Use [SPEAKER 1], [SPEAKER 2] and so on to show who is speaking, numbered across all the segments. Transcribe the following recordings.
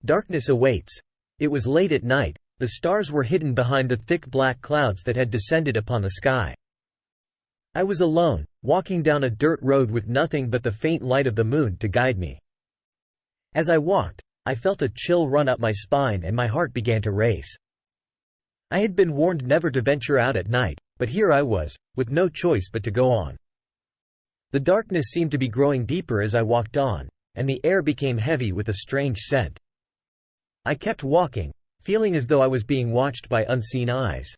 [SPEAKER 1] Darkness awaits. It was late at night. The stars were hidden behind the thick black clouds that had descended upon the sky. I was alone, walking down a dirt road with nothing but the faint light of the moon to guide me. As I walked, I felt a chill run up my spine and my heart began to race. I had been warned never to venture out at night, but here I was, with no choice but to go on. The darkness seemed to be growing deeper as I walked on, and the air became heavy with a strange scent. I kept walking, feeling as though I was being watched by unseen eyes.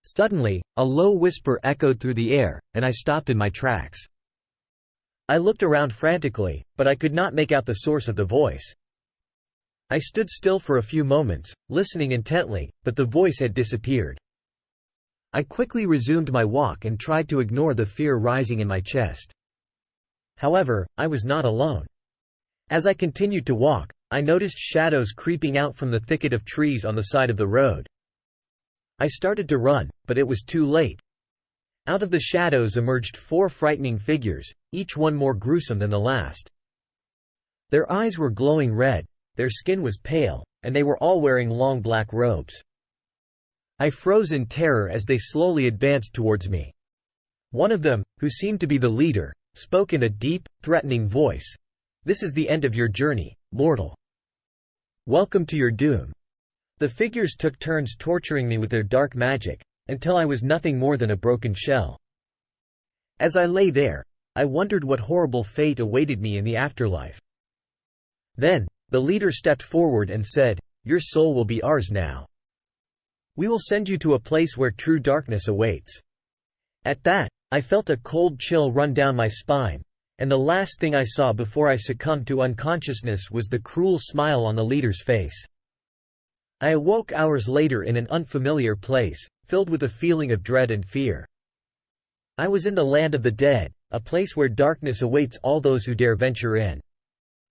[SPEAKER 1] Suddenly, a low whisper echoed through the air, and I stopped in my tracks. I looked around frantically, but I could not make out the source of the voice. I stood still for a few moments, listening intently, but the voice had disappeared. I quickly resumed my walk and tried to ignore the fear rising in my chest. However, I was not alone. As I continued to walk, I noticed shadows creeping out from the thicket of trees on the side of the road. I started to run, but it was too late. Out of the shadows emerged 4 frightening figures, each one more gruesome than the last. Their eyes were glowing red, their skin was pale, and they were all wearing long black robes. I froze in terror as they slowly advanced towards me. One of them, who seemed to be the leader, spoke in a deep, threatening voice. "This is the end of your journey, mortal. Welcome to your doom." The figures took turns torturing me with their dark magic, until I was nothing more than a broken shell. As I lay there, I wondered what horrible fate awaited me in the afterlife. Then, the leader stepped forward and said, "Your soul will be ours now. We will send you to a place where true darkness awaits." At that, I felt a cold chill run down my spine, and the last thing I saw before I succumbed to unconsciousness was the cruel smile on the leader's face. I awoke hours later in an unfamiliar place, filled with a feeling of dread and fear. I was in the land of the dead, a place where darkness awaits all those who dare venture in.